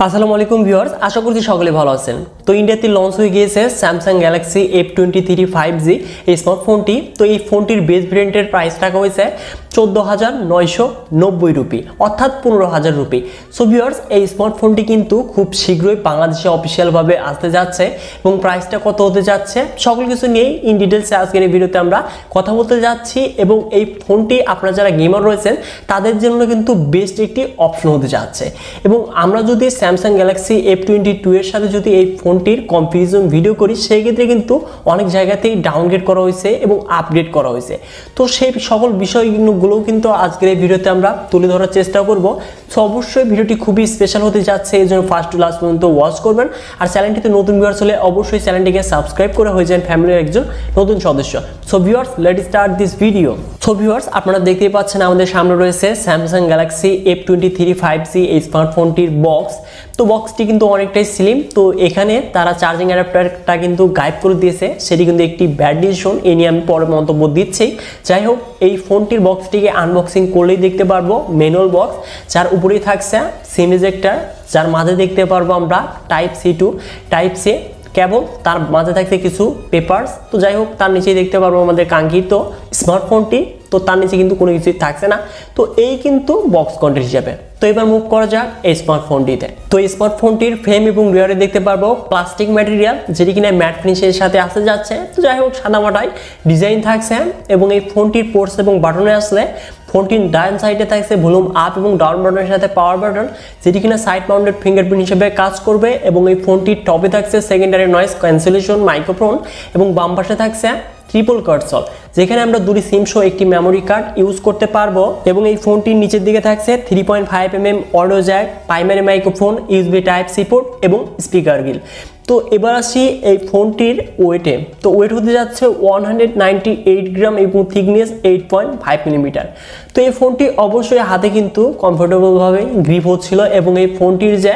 আসসালামু আলাইকুম ভিউয়ার্স, আশা করছি সকলে ভালো আছেন। তো ইন্ডিয়াতে লঞ্চ হয়ে গিয়েছে স্যামসাং গ্যালাক্সি F23 5G এই স্মার্টফোনটি। তো এই ফোনটির বেস ভেরিয়েন্টের প্রাইস টাকা হয়েছে 14,990 রুপি, অর্থাৎ 15,000 রুপি। সো ভিউয়ার্স, এই স্মার্টফোনটি কিন্তু খুব শীঘ্রই বাংলাদেশে অফিসিয়ালভাবে আসতে যাচ্ছে এবং প্রাইসটা কত হতে যাচ্ছে সকল কিছু নিয়েই ইন ডিটেলসে আজকের এই ভিডিওতে আমরা কথা বলতে যাচ্ছি। এবং এই ফোনটি আপনারা যারা গেমার রয়েছেন তাদের জন্য কিন্তু বেস্ট একটি অপশন হতে যাচ্ছে। এবং আমরা যদি স্যামসাং গ্যালাক্সি F22 এর সাথে যদি এই ফোনটির কম্পারিজন ভিডিও করি, সেই ক্ষেত্রে কিন্তু অনেক জায়গাতেই ডাউনগ্রেড করা হয়েছে এবং আপগ্রেড করা হয়েছে। তো সেই সকল বিষয়গুলোও কিন্তু আজকের এই ভিডিওতে আমরা তুলে ধরার চেষ্টা করব। সো অবশ্যই ভিডিওটি খুবই স্পেশাল হতে যাচ্ছে, এই জন্য ফার্স্ট টু লাস্ট পর্যন্ত ওয়াচ করবেন। আর চ্যানেলটিতে নতুন ভিউয়ার্স হলে অবশ্যই চ্যানেলটিকে সাবস্ক্রাইব করে হয়ে যান ফ্যামিলির একজন নতুন সদস্য। So viewers, let's start this video. So viewers, আপনারা দেখতেই পাচ্ছেন আমাদের সামনে রয়েছে স্যামসাং গ্যালাক্সি F23 5G এই স্মার্টফোনটির বক্স। তো বক্সটি কিন্তু অনেকটাই স্লিম। তো এখানে তারা চার্জিং অ্যাডাপ্টারটা কিন্তু গায়েব করে দিয়েছে, সেটি কিন্তু একটি ব্যাড ডিসিশন, এ নিয়ে আমি পরে মন্তব্য দিচ্ছি। যাই হোক, এই ফোনটির বক্সটিকে আনবক্সিং করলেই দেখতে পারবো ম্যানুয়াল বক্স, যার উপরেই থাকছে সিম ইজেক্টর, যার মাঝে দেখতে পারবো আমরা type C to type C cable, তার মাঝে থাকছে কিছু পেপারস। তো যাই হোক, তার নিচেই দেখতে পারবো আমাদের কাঙ্ক্ষিত স্মার্টফোনটি। তো তার নিচে কিন্তু কোনো কিছুই থাকছে না। তো এই কিন্তু বক্স কন্টেন্ট হিসাবে। তো এবার মুভ করা যাক এই স্মার্টফোনটিতে। তো এই স্মার্টফোনটির ফ্রেম এবং রিয়ারে দেখতে পারবো প্লাস্টিক ম্যাটেরিয়াল, যেটি কিনা ম্যাট ফিনিশের সাথে আসতে যাচ্ছে। তো যাই হোক, সাদামাটাই ডিজাইন থাকছে। এবং এই ফোনটির পোর্টস এবং বাটনে আসলে ফোনটির ডান সাইডে থাকছে ভলিউম আপ এবং ডাউন বাটনের সাথে পাওয়ার বাটন, যেটি কিনা সাইড মাউন্টেড ফিঙ্গারপ্রিন্ট হিসেবে কাজ করবে। এবং এই ফোনটির টপে থাকছে সেকেন্ডারি নয়েজ ক্যান্সেলেশন মাইক্রোফোন এবং বাম পাশে থাকছে ট্রিপল কার্সল, যেখানে আমরা দুটি সিম সহ একটি মেমোরি কার্ড ইউজ করতে পারবো। এবং এই ফোনটির নিচের দিকে থাকছে 3.5mm audio jack, primary microphone, USB type C port এবং স্পিকার গ্রিল। তো এবার আসি এই ফোনটির ওয়েটে। তো ওয়েট হতে যাচ্ছে 198 গ্রাম এবং থিকনেস 8.5 মিলিমিটার। তো এই ফোনটি অবশ্যই হাতে কিন্তু কমফোর্টেবলভাবে গ্রিপ হচ্ছিল। এবং এই ফোনটির যে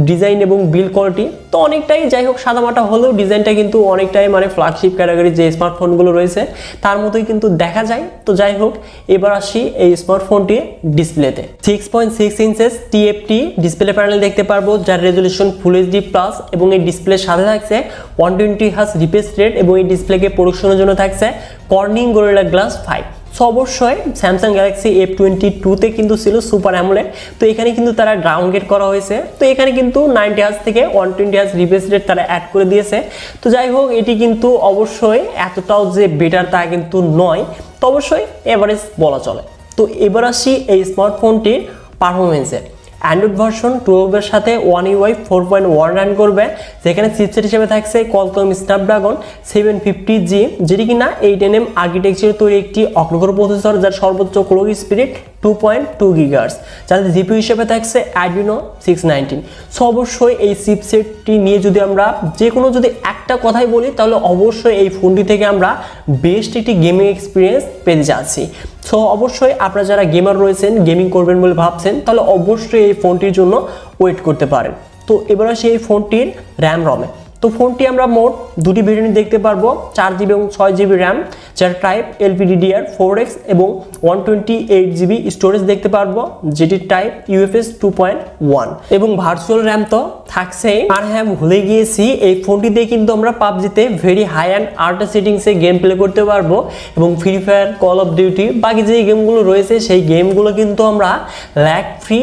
ডিজাইন এবং বিল্ড কোয়ালিটি তো অনেকটাই, যাই হোক সাদামাটা হলেও ডিজাইনটা কিন্তু অনেকটাই মানে ফ্ল্যাগশিপ ক্যাটাগরির যে স্মার্টফোনগুলো রয়েছে তার মতোই কিন্তু দেখা যায়। তো যাই হোক, এবার আসি এই স্মার্টফোনটি ডিসপ্লেতে। 6.6 ইঞ্চেস TFT ডিসপ্লে প্যানেল দেখতে পারবো, যার রেজলিউশন ফুল HD প্লাস। এবং এই ডিসপ্লের সাথে থাকছে 120 হার্জ রিফ্রেশ রেট। এবং এই ডিসপ্লেকে প্রোডাকশনের জন্য থাকছে কর্নিং গরিলা গ্লাস 5। সো অবশ্যই স্যামসাং গ্যালাক্সি F22 তে কিন্তু ছিল সুপার অ্যামোলেড। তো এখানে কিন্তু তারা ডাউনগ্রেড করা হয়েছে। তো এখানে কিন্তু 90 হার্জ থেকে 120 হার্জ রিফ্রেশ রেট তারা অ্যাড করে দিয়েছে। তো যাই হোক, এটি কিন্তু অবশ্যই এতটাও যে বেটার তা কিন্তু নয়, তো অবশ্যই এভারেজ বলা চলে। তো এবার আসি এই স্মার্টফোনটির পারফরমেন্সে। অ্যান্ড্রয়েড ভার্সন 12 এর সাথে One UI 4.1 রান করবে, যেখানে চিপসেট হিসেবে থাকছে Qualcomm Snapdragon 750G, যেটি কিনা 8nm আর্কিটেকচারে তৈরি একটি অক্টোকোর প্রসেসর, যার সর্বোচ্চ ক্লক স্পিড 2.2 GHz, যাতে জিপিইউ হিসেবে থাকছে Adreno 619। সো অবশ্যই এই চিপসেটটি নিয়ে যদি আমরা যে কোনো যদি একটা কথাই বলি, তাহলে অবশ্যই এই ফোনটি থেকে আমরা বেস্ট একটি গেমিং এক্সপিরিয়েন্স পেতে যাচ্ছি। সো অবশ্যই আপনারা যারা গেমার রয়েছেন, গেমিং করবেন বলে ভাবছেন, তাহলে অবশ্যই এই ফোনটির জন্য ওয়েট করতে পারেন। তো এবার আসি এই ফোনটির র্যাম রমে। তো ফোনটি আমরা মোট দুটি ভেরিয়েন্ট দেখতে পারবো, 4GB এবং 6GB র্যাম, যার টাইপ LPDDR4X এবং 128GB স্টোরেজ দেখতে পারবো, যেটি টাইপ UFS 2.1। এবং ভার্চুয়াল র্যাম তো থাকছেই। আর হ্যাঁ, ভুলে গিয়েছি, এই ফোনটিতে কিন্তু আমরা পাবজিতে ভেরি হাই অ্যান্ড আল্ট্রা সেটিংসে গেম প্লে করতে পারবো। এবং free fire, call of duty, বাকি যে গেমগুলো রয়েছে সেই গেমগুলো কিন্তু আমরা ল্যাগ ফ্রি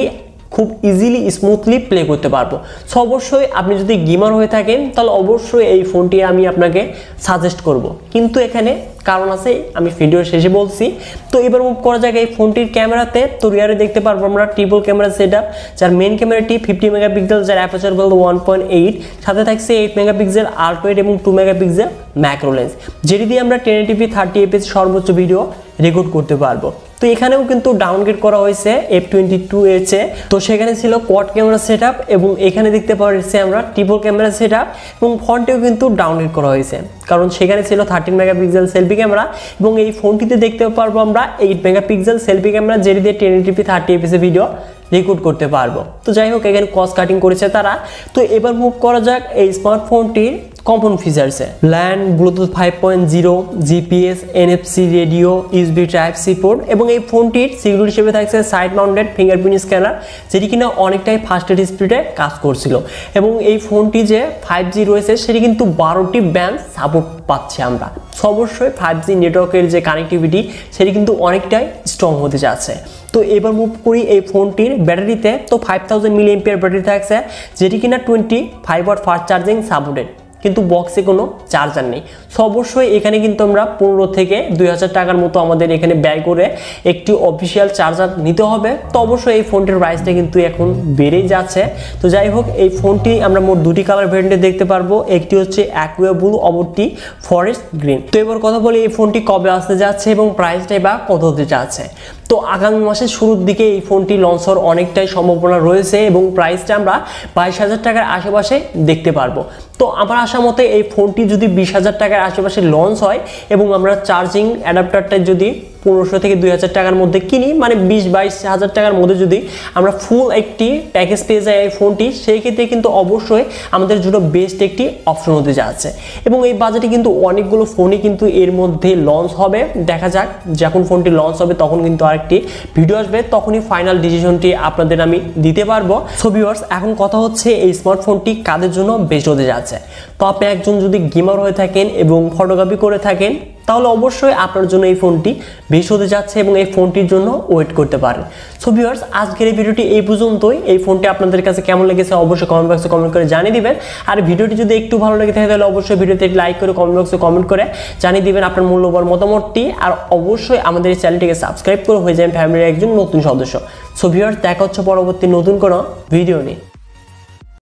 খুব ইজিলি স্মুথলি প্লে করতে পারবো। সো অবশ্যই আপনি যদি গেমার হয়ে থাকেন, তাহলে অবশ্যই এই ফোনটি আমি আপনাকে সাজেস্ট করব। কিন্তু এখানে কারণ আছে, আমি ভিডিওর শেষে বলছি। তো এবার মুভ করা যাক এই ফোনটির ক্যামেরাতে। তো রিয়ারে দেখতে পারবো আমরা ট্রিপল ক্যামেরা সেটআপ, যার মেইন ক্যামেরাটি 50 মেগাপিক্সেল, যার অ্যাপারচার বলতে 1.8, সাথে থাকছে 8 মেগাপিক্সেল আল্ট্রা ওয়াইড এবং 2 মেগাপিক্সেল ম্যাক্রো লেন্স, যেটি দিয়ে আমরা 1080p 30fps সর্বোচ্চ ভিডিও রেকর্ড করতে পারবো। তো এখানেও কিন্তু ডাউনগ্রেড করা হয়েছে F22 এর চেয়ে। তো সেখানে ছিল কোয়াড ক্যামেরা সেটআপ এবং এখানে দেখতে পাচ্ছি আমরা ট্রিপল ক্যামেরা সেটআপ। এবং ফন্টেও কিন্তু ডাউনগ্রেড করা হয়েছে, কারণ সেখানে ছিল 13 মেগাপিক্সেল সেলফি ক্যামেরা। এবং এই ফোনটিতে দেখতে পারবো আমরা 8 মেগাপিক্সেল সেলফি ক্যামেরা, যেটি দিয়ে 1080p 30fps ভিডিও রেকর্ড করতে পারবো। তো যাই হোক, এখানে কস্ট কাটিং করেছে তারা। তো এবার মুভ করা যাক এই স্মার্টফোনটির কমন ফিচার্সে LAN, Bluetooth 5.0, GPS, NFC radio, USB type C port এবং এই ফোনটির সিকিউরিটি হিসেবে থাকছে সাইড মাউন্টেড ফিঙ্গারপ্রিন্ট স্ক্যানার, যেটি কিনা অনেকটাই ফাস্টের স্পিডে কাজ করছিল। এবং এই ফোনটি যে 5G রয়েছে সেটি কিন্তু 12টি ব্যান্ড সাপোর্ট পাচ্ছি আমরা। অবশ্যই 5G নেটওয়ার্কের যে কানেক্টিভিটি সেটি কিন্তু অনেকটাই স্ট্রং হতে যাচ্ছে। তো এবার মুভ করি এই ফোনটির ব্যাটারিতে। তো 5000 mAh ব্যাটারি থাকছে, যেটি কিনা 25 ওয়াট ফাস্ট চার্জিং সাপোর্টেড, কিন্তু বক্সে কোনো চার্জার নেই। সো অবশ্যই এখানে কিন্তু আমরা 15 থেকে 2000 টাকার মতো আমাদের এখানে ব্যয় করে একটি অফিসিয়াল চার্জার নিতে হবে। তো অবশ্যই এই ফোনটির প্রাইসটা কিন্তু এখন বেড়েই যাচ্ছে। তো যাই হোক, এই ফোনটি আমরা মোট দুটি কালার ভেরিয়েন্টে দেখতে পারবো, একটি হচ্ছে অ্যাকুয়া ব্লু, অপরটি ফরেস্ট গ্রিন। তো এবার কথা বলি এই ফোনটি কবে আসতে যাচ্ছে এবং প্রাইসটাই বা কত হতে যাচ্ছে। তো আগামী মাসের শুরুর দিকে এই ফোনটি লঞ্চ হওয়ার অনেকটাই সম্ভাবনা রয়েছে এবং প্রাইসটা আমরা 22,000 টাকার আশেপাশে দেখতে পারবো। তো আমার আশা মতে এই ফোনটি যদি 20,000 টাকার আশেপাশে লঞ্চ হয় এবং আমরা চার্জিং অ্যাডাপ্টারটা যদি 1500 থেকে 2000 টাকার মধ্যে কিনি, মানে 20-22,000 টাকার মধ্যে যদি আমরা ফুল একটি প্যাকেজ পেয়ে যাই এই ফোনটি, সেই ক্ষেত্রে কিন্তু অবশ্যই আমাদের জন্য বেস্ট একটি অপশন হতে যাচ্ছে। এবং এই বাজেটে কিন্তু অনেকগুলো ফোনই কিন্তু এর মধ্যে লঞ্চ হবে। দেখা যাক, যখন ফোনটি লঞ্চ হবে তখন কিন্তু আরেকটি ভিডিও আসবে, তখনই ফাইনাল ডিসিশনটি আপনাদের আমি দিতে পারবো। সো ভিউয়ার্স, এখন কথা হচ্ছে এই স্মার্টফোনটি কাদের জন্য বেস্ট হতে যাচ্ছে। তো আপনি একজন যদি গেমার হয়ে থাকেন এবং ফটোগ্রাফি করে থাকেন, তাহলে অবশ্যই আপনার জন্য এই ফোনটি বেশ হতে যাচ্ছে এবং এই ফোনটির জন্য ওয়েট করতে পারেন। সো ভিউয়ার্স, আজকের এই ভিডিওটি এই পর্যন্তই। এই ফোনটি আপনাদের কাছে কেমন লেগেছে অবশ্যই কমেন্ট বক্সে কমেন্ট করে জানিয়ে দিবেন। আর ভিডিওটি যদি একটু ভালো লেগে থাকে তাহলে অবশ্যই ভিডিওতে লাইক করে কমেন্ট বক্সে কমেন্ট করে জানিয়ে দিবেন আপনার মূল্যবান মতামতটি। আর অবশ্যই আমাদের এই চ্যানেলটিকে সাবস্ক্রাইব করে হয়ে যাবেন ফ্যামিলির একজন নতুন সদস্য। সো ভিউয়ার্স, দেখা হচ্ছে পরবর্তী নতুন কোনো ভিডিও নিয়ে।